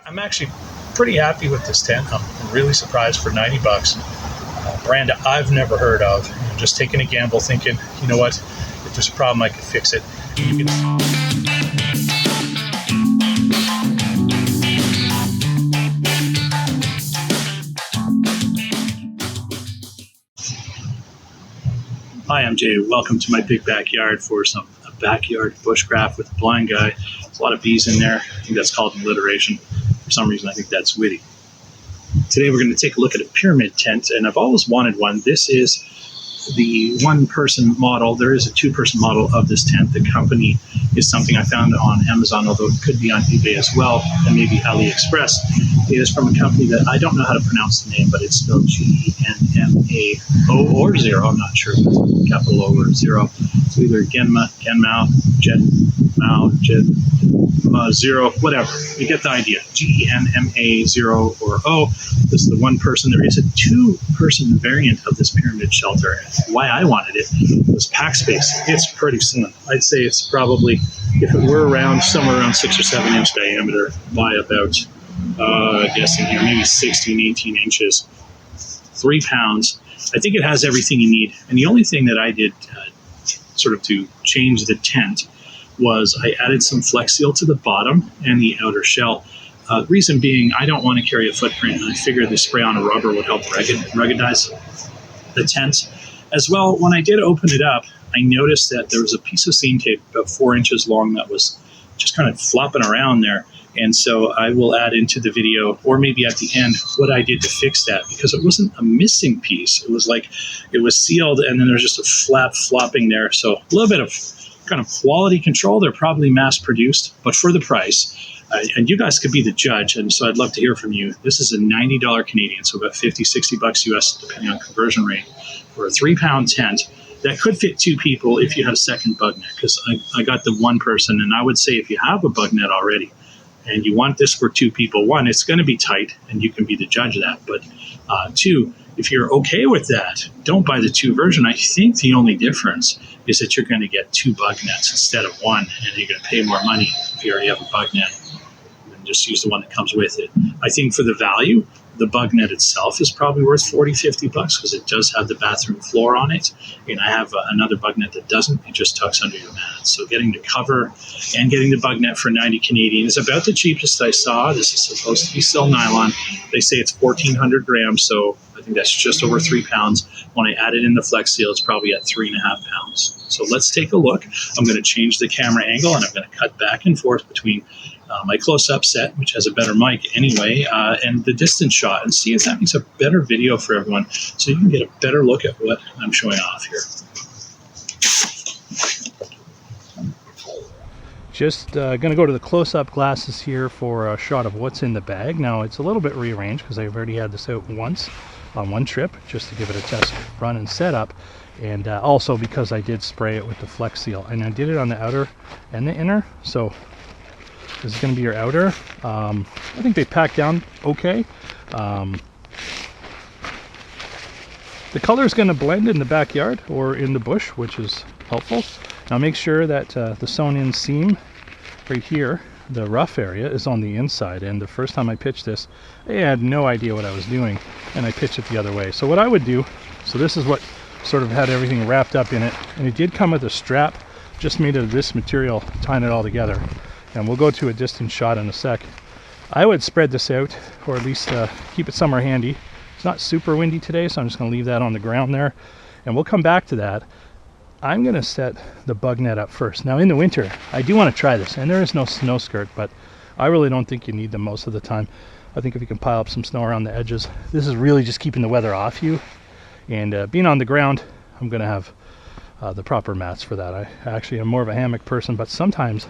I'm actually pretty happy with this tent. I'm really surprised for 90 bucks. Brand I've never heard of. Just taking a gamble, thinking, you know what, if there's a problem, I can fix it. Hi, I'm Jay. Welcome to my big backyard for some backyard bushcraft with a blind guy. There's a lot of bees in there. I think that's called alliteration. For some reason, I think that's witty. Today we're going to take a look at a pyramid tent, and I've always wanted one. This is the one-person model. There is a two-person model of this tent. The company is something I found on Amazon, although it could be on eBay as well, and maybe AliExpress. It is from a company that I don't know how to pronounce the name, but it's spelled Genmao or zero. I'm not sure if it's capital O or zero. It's either Genma0, zero, whatever. You get the idea. Genma0 or O. This is the one person. There is a two-person variant of this pyramid shelter. Why I wanted it was pack space. It's pretty slim. I'd say it's probably, if it were around somewhere around 6 or 7 inch diameter by about, guessing here, maybe 16, 18 inches, 3 pounds. I think it has everything you need. And the only thing that I did sort of to change the tent was I added some Flex Seal to the bottom and the outer shell. Reason being, I don't want to carry a footprint, and I figured the spray on a rubber would help ruggedize the tent. As well, when I did open it up, I noticed that there was a piece of seam tape about 4 inches long that was just kind of flopping around there. And so I will add into the video, or maybe at the end, what I did to fix that, because it wasn't a missing piece. It was like it was sealed, and then there's just a flap flopping there. So a little bit of kind of quality control. They're probably mass produced, but for the price. And you guys could be the judge, and so I'd love to hear from you. This is a $90 Canadian, so about 50, 60 bucks US, depending on conversion rate, for a 3-pound tent that could fit 2 people if you had a second bug net, because I got the one person, and I would say if you have a bug net already and you want this for 2 people, 1, it's going to be tight, and you can be the judge of that, but 2, if you're okay with that, don't buy the 2 version. I think the only difference is that you're going to get 2 bug nets instead of 1, and you're going to pay more money if you already have a bug net. Just use the one that comes with it. I think for the value, the bug net itself is probably worth 40, 50 bucks because it does have the bathroom floor on it. And I have another bug net that doesn't. It just tucks under your mat. So getting the cover and getting the bug net for 90 Canadian is about the cheapest I saw. This is supposed to be still nylon. They say it's 1,400 grams, so I think that's just over 3 pounds. When I added in the Flex Seal, it's probably at 3.5 pounds. So let's take a look. I'm going to change the camera angle, and I'm going to cut back and forth between my close-up set, which has a better mic anyway, and the distance shot, and see if that makes a better video for everyone so you can get a better look at what I'm showing off here. Just going to go to the close-up glasses here for a shot of what's in the bag. Now it's a little bit rearranged because I've already had this out once on one trip just to give it a test run and setup, and also because I did spray it with the Flex Seal, and I did it on the outer and the inner. So this is going to be your outer. I think they pack down okay. The color is going to blend in the backyard or in the bush, which is helpful. Now make sure that the sewn in seam right here, the rough area, is on the inside. And the first time I pitched this, I had no idea what I was doing, and I pitched it the other way. So what I would do, so this is what sort of had everything wrapped up in it, and it did come with a strap just made of this material, tying it all together. And we'll go to a distance shot in a sec. I would spread this out, or at least keep it somewhere handy. It's not super windy today, so I'm just going to leave that on the ground there, and we'll come back to that. I'm going to set the bug net up first. Now in the winter, I do want to try this, and there is no snow skirt, but I really don't think you need them most of the time. I think if you can pile up some snow around the edges, this is really just keeping the weather off you. And being on the ground, I'm going to have the proper mats for that. I actually am more of a hammock person, but sometimes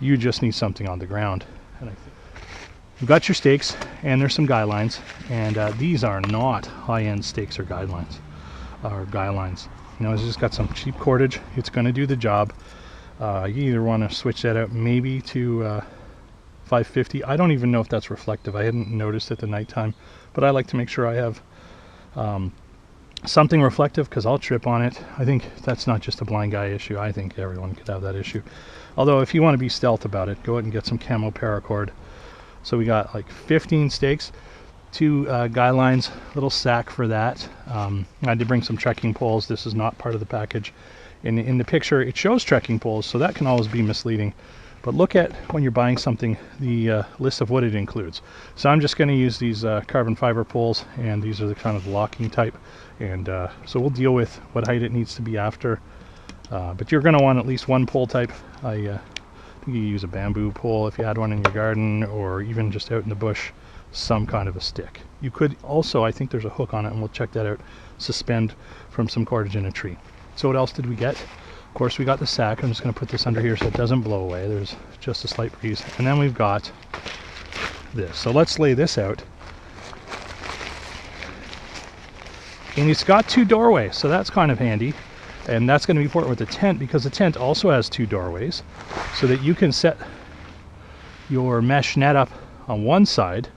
you just need something on the ground. And you've got your stakes, and there's some guy lines, and these are not high-end stakes or guidelines or guy lines. You know, it's just got some cheap cordage. It's going to do the job. You either want to switch that out maybe to 550. I don't even know if that's reflective. I hadn't noticed at the nighttime, but I like to make sure I have something reflective because I'll trip on it. I think that's not just a blind guy issue. I think everyone could have that issue. Although if you want to be stealth about it, go ahead and get some camo paracord. So we got like 15 stakes, 2 guy lines, little sack for that. I had to bring some trekking poles. This is not part of the package. In the picture it shows trekking poles, so that can always be misleading. But look at, when you're buying something, the list of what it includes. So I'm just going to use these carbon fiber poles, and these are the kind of locking type. And so we'll deal with what height it needs to be after. But you're going to want at least 1 pole type. I think you use a bamboo pole if you had one in your garden, or even just out in the bush, some kind of a stick. You could also, I think there's a hook on it, and we'll check that out, suspend from some cordage in a tree. So what else did we get? Of course, we got the sack. I'm just going to put this under here so it doesn't blow away. There's just a slight breeze. And then we've got this. So let's lay this out. And it's got 2 doorways, so that's kind of handy. And that's going to be important with the tent, because the tent also has 2 doorways, so that you can set your mesh net up on one side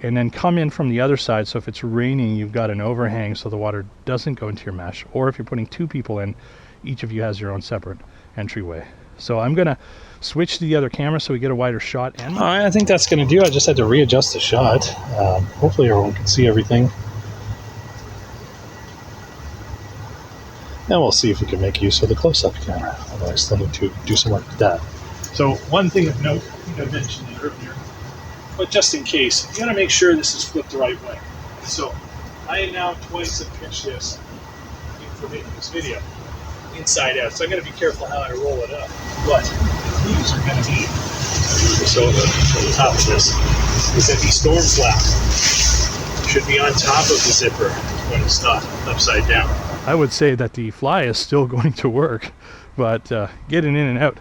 and then come in from the other side. So if it's raining, you've got an overhang so the water doesn't go into your mesh. Or if you're putting 2 people in, each of you has your own separate entryway. So I'm going to switch to the other camera so we get a wider shot. And I think that's going to do. I just had to readjust the shot. Hopefully everyone can see everything. And we'll see if we can make use of the close-up camera. Although I still need to do some work with that. So one thing of note, I think I mentioned it earlier, but just in case, you got to make sure this is flipped the right way. So I now twice have pitched this for making this video inside out. So I'm going to be careful how I roll it up. But the keys are going to be, so the top of this, is that the storm flap should be on top of the zipper when it's not upside down. I would say that the fly is still going to work, but getting in and out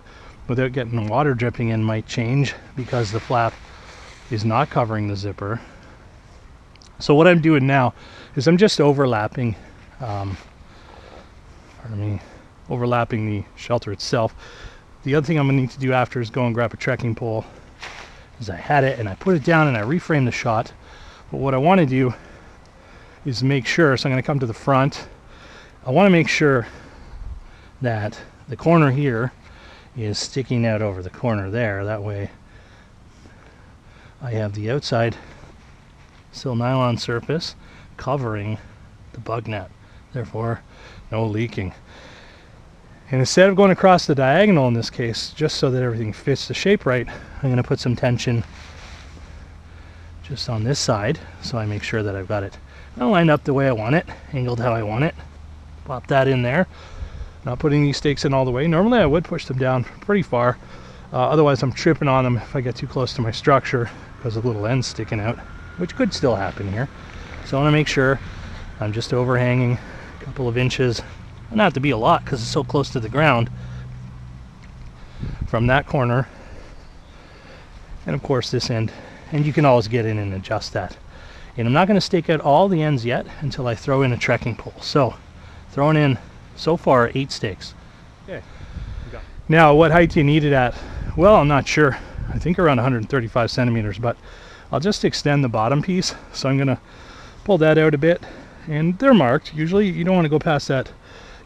without getting water dripping in might change, because the flap is not covering the zipper. So what I'm doing now is I'm just overlapping, overlapping the shelter itself. The other thing I'm going to need to do after is go and grab a trekking pole, as I had it and I put it down and I reframed the shot. But what I want to do is make sure, so I'm going to come to the front. I want to make sure that the corner here is sticking out over the corner there. That way I have the outside sill nylon surface covering the bug net, therefore no leaking. And instead of going across the diagonal in this case, just so that everything fits the shape right, I'm going to put some tension just on this side, so I make sure that I've got it lined up the way I want it, angled how I want it. Pop that in there. Not putting these stakes in all the way. Normally I would push them down pretty far, otherwise I'm tripping on them if I get too close to my structure, because of little ends sticking out, which could still happen here. So I want to make sure I'm just overhanging a couple of inches. Not have to be a lot because it's so close to the ground from that corner, and of course this end, and you can always get in and adjust that. And I'm not going to stake out all the ends yet until I throw in a trekking pole. So throwing in so far 8 stakes. Okay. Now what height do you need it at? Well, I'm not sure. I think around 135 centimeters, but I'll just extend the bottom piece. So I'm going to pull that out a bit, and they're marked. Usually you don't want to go past that.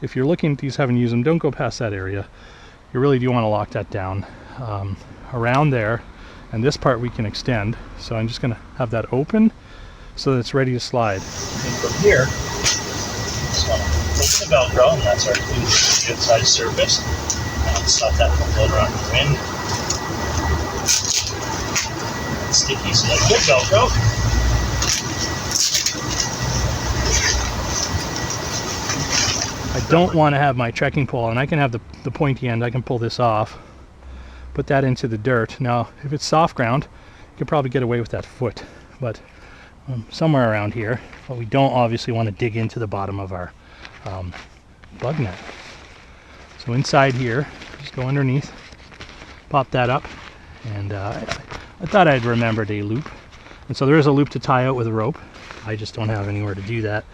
If you're looking at these, haven't used them, don't go past that area. You really do want to lock that down around there, and this part we can extend. So I'm just going to have that open so that it's ready to slide. And from here, just want to open the Velcro, and that's our glue, the outside surface. Stop that from blowing around the wind. It's sticky, so like good Velcro. I don't want to have my trekking pole, and I can have the pointy end. I can pull this off, put that into the dirt. Now, if it's soft ground, you could probably get away with that foot, but somewhere around here. But we don't obviously want to dig into the bottom of our bug net. So inside here, just go underneath, pop that up, and I thought I'd remembered a loop. And so there is a loop to tie out with a rope. I just don't have anywhere to do that.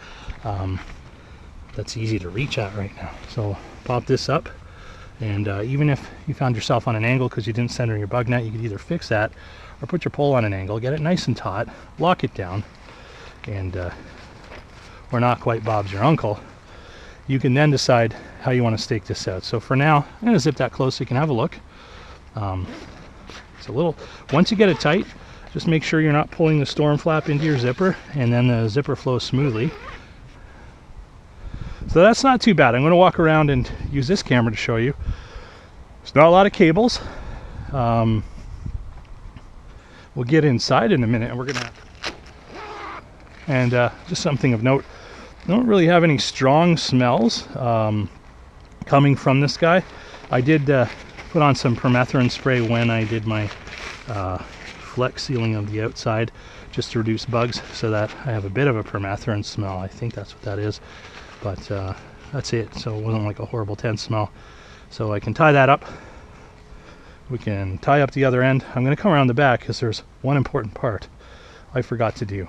That's easy to reach at right now. So pop this up, and even if you found yourself on an angle because you didn't center your bug net, you could either fix that or put your pole on an angle, get it nice and taut, lock it down, and we're not quite Bob's your uncle. You can then decide how you want to stake this out. So for now, I'm going to zip that close so you can have a look. It's a little, once you get it tight, Just make sure you're not pulling the storm flap into your zipper, and then the zipper flows smoothly. So that's not too bad. I'm going to walk around and use this camera to show you. There's not a lot of cables. We'll get inside in a minute, and we're gonna. And just something of note: I don't really have any strong smells coming from this guy. I did put on some permethrin spray when I did my flex sealing of the outside, just to reduce bugs, so that I have a bit of a permethrin smell. I think that's what that is, but that's it. So it wasn't like a horrible tense smell. So I can tie that up. We can tie up the other end. I'm going to come around the back because there's one important part I forgot to do,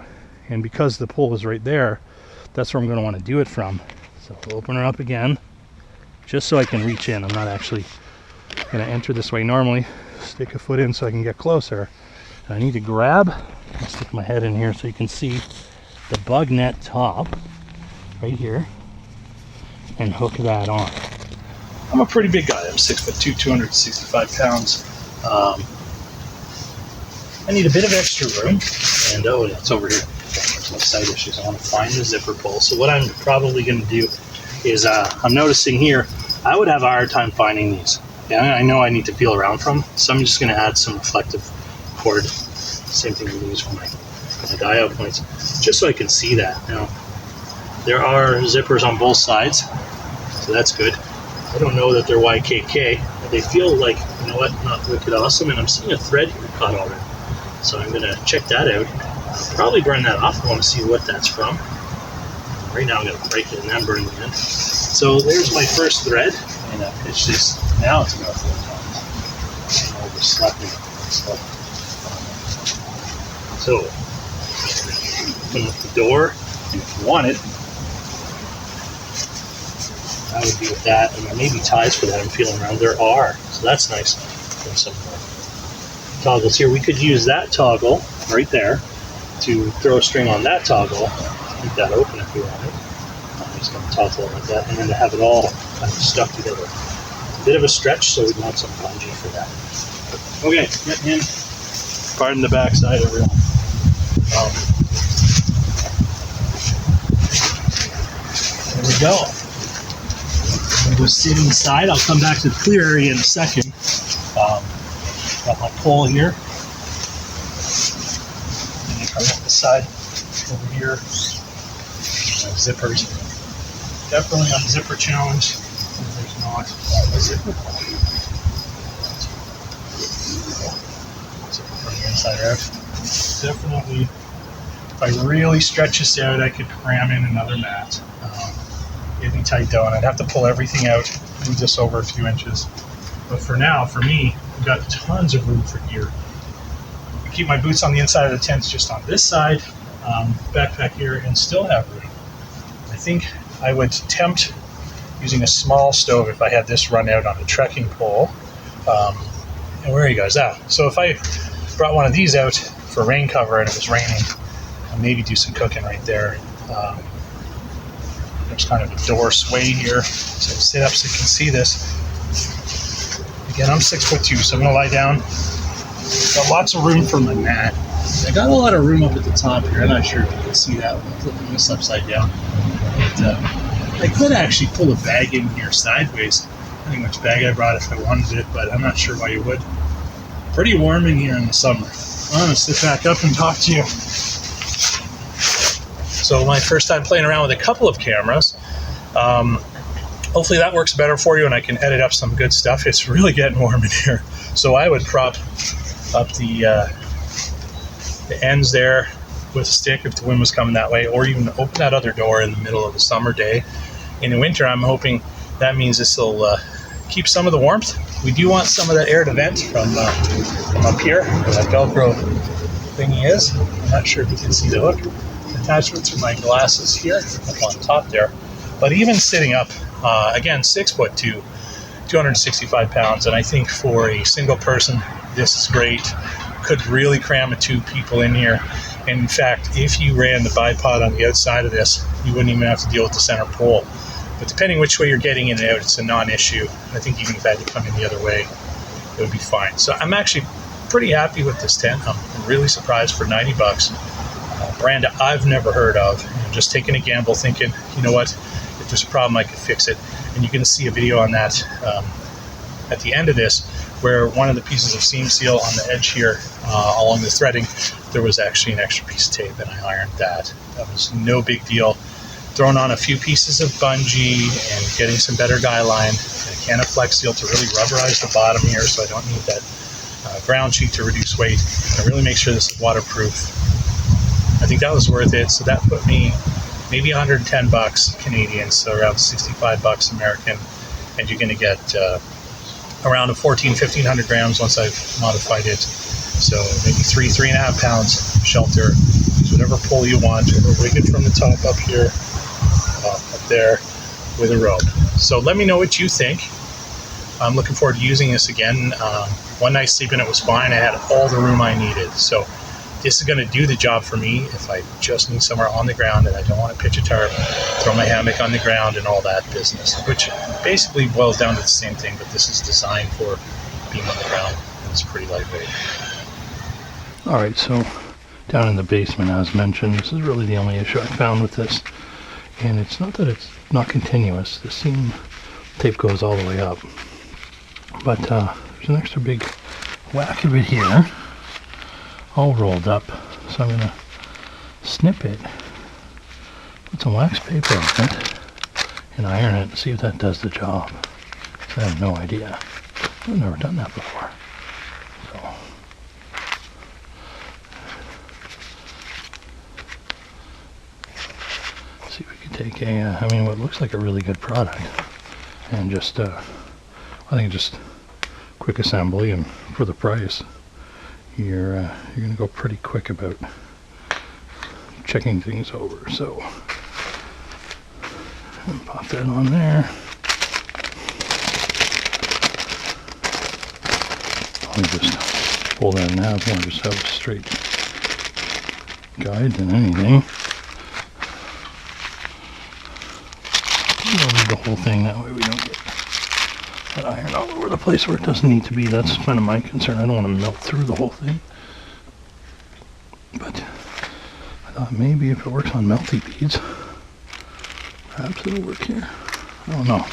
and because the pole is right there, that's where I'm going to want to do it from. So I'll open her up again just so I can reach in. I'm not actually going to enter this way normally. Stick a foot in so I can get closer. I need to grab, I'll stick my head in here so you can see the bug net top right here and hook that on. I'm a pretty big guy. I'm 6'2", 265 pounds. I need a bit of extra room, and oh, it's over here. There's no side issues. I want to find the zipper pull. So what I'm probably going to do is, I'm noticing here, I would have a hard time finding these. Yeah, I know I need to feel around from, so I'm just going to add some reflective cord. Same thing we use for my diode points, just so I can see that. Now, there are zippers on both sides, so that's good. I don't know that they're YKK, but they feel like, you know what, not wicked awesome, and I'm seeing a thread here caught already. So I'm going to check that out. I'll probably burn that off. I want to see what that's from. Right now I'm going to break it and then burn the end. So there's my first thread, and it's just, now it's about 4 times. I'm overslept it. So, open up the door, and if you want it, that would be with that, and there may be ties for that. I'm feeling around. There are, so that's nice. There's some toggles here. We could use that toggle right there to throw a string on that toggle, keep that open if we want it. I'm just going to toggle it like that, and then to have it all kind of stuck together. A bit of a stretch, so we'd want some bungee for that. Okay, getting in. Pardon the backside, everyone. There we go. I'm going to go sit inside. I'll come back to the clear area in a second. Got my pole here. And I got the side over here. My zippers. Definitely on the zipper challenge. There's not a zipper. Zipper from the inside out. Definitely, if I really stretch this out, I could cram in another mat. It'd be tight though, and I'd have to pull everything out, move this over a few inches. But for now, for me, I've got tons of room for gear. I keep my boots on the inside of the tents just on this side, backpack here, and still have room. I think I would tempt using a small stove if I had this run out on a trekking pole. And where are you guys at? So if I brought one of these out for rain cover and it was raining, I'd maybe do some cooking right there. There's kind of a door sway here, so sit up so you can see this. Again, I'm 6'2", so I'm going to lie down. Got lots of room for my mat. I got a lot of room up at the top here. I'm not sure if you can see that when I'm flipping this upside down. But, I could actually pull a bag in here sideways. I think which bag I brought if I wanted it, but I'm not sure why you would. Pretty warm in here in the summer. I'm going to sit back up and talk to you. So my first time playing around with a couple of cameras. Hopefully that works better for you and I can edit up some good stuff. It's really getting warm in here. So I would prop up the ends there with a stick if the wind was coming that way, or even open that other door in the middle of a summer day. In the winter, I'm hoping that means this will keep some of the warmth. We do want some of that air to vent from up here, where that Velcro thingy is. I'm not sure if you can see the hook attachment to my glasses here up on top there. But even sitting up, again, 6'2", 265 pounds, and I think for a single person, this is great. Could really cram 2 people in here. And in fact, if you ran the bipod on the outside of this, you wouldn't even have to deal with the center pole. But depending which way you're getting in and out, it's a non-issue. I think even if I had to come in the other way, it would be fine. So I'm actually pretty happy with this tent. I'm really surprised for 90 bucks. Brand I've never heard of. Just taking a gamble, thinking, you know what, if there's a problem, I could fix it. And you're going to see a video on that at the end of this, where one of the pieces of seam seal on the edge here, along the threading, there was actually an extra piece of tape, and I ironed that. That was no big deal. Throwing on a few pieces of bungee and getting some better guy line, and a can of Flex Seal to really rubberize the bottom here, so I don't need that ground sheet to reduce weight, and really make sure this is waterproof. I think that was worth it. So that put me maybe 110 bucks Canadian, so around 65 bucks American, and you're going to get around a 1500 grams once I've modified it. So maybe 3.5 pounds shelter. Use whatever pole you want, or rig it from the top up here, up there with a rope. So let me know what you think. I'm looking forward to using this again. One night sleep in it was fine. I had all the room I needed. So this is going to do the job for me if I just need somewhere on the ground and I don't want to pitch a tarp, throw my hammock on the ground and all that business, which basically boils down to the same thing, but this is designed for being on the ground, and it's pretty lightweight. All right, so down in the basement, as mentioned, this is really the only issue I found with this. And it's not that it's not continuous. The seam tape goes all the way up. But there's an extra big whack of it here, all rolled up. So I'm going to snip it, put some wax paper on it, and iron it and see if that does the job. So I have no idea. I've never done that before. So see if we can take I mean, what looks like a really good product, and just, I think just quick assembly, and for the price, you're going to go pretty quick about checking things over. So pop that on there. I'll just pull that in half, and just have a straight guide than anything. We'll leave the whole thing, that way we don't get that iron all over the place where it doesn't need to be. That's kind of my concern. I don't want to melt through the whole thing. But I thought maybe if it works on melty beads, perhaps it'll work here. I don't know.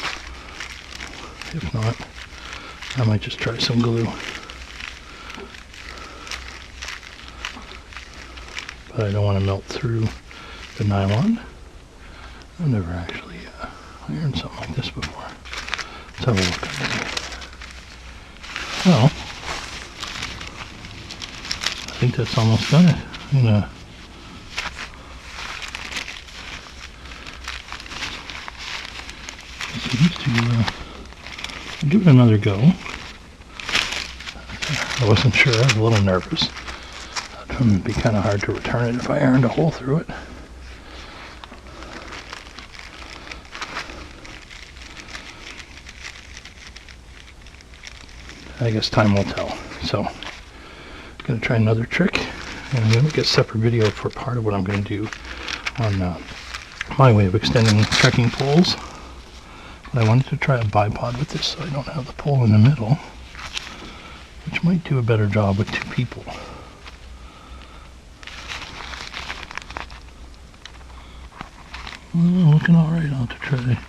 If not, I might just try some glue. But I don't want to melt through the nylon. I've never actually ironed something like this before. Let's have a look at it. Well, I think that's almost done it. I'm gonna give it another go. I wasn't sure. I was a little nervous. It would be kind of hard to return it if I ironed a hole through it. I guess time will tell. So I'm going to try another trick, and I'm going to make a separate video for part of what I'm going to do on my way of extending trekking poles. But I wanted to try a bipod with this, so I don't have the pole in the middle, which might do a better job with two people. Well, looking all right. I'll have to try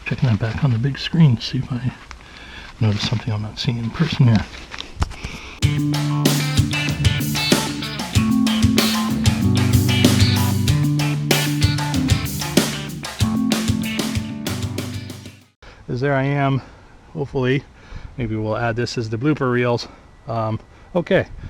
checking that back on the big screen to see if I notice something I'm not seeing in person here. As there I am. Hopefully, maybe we'll add this as the blooper reels. Okay.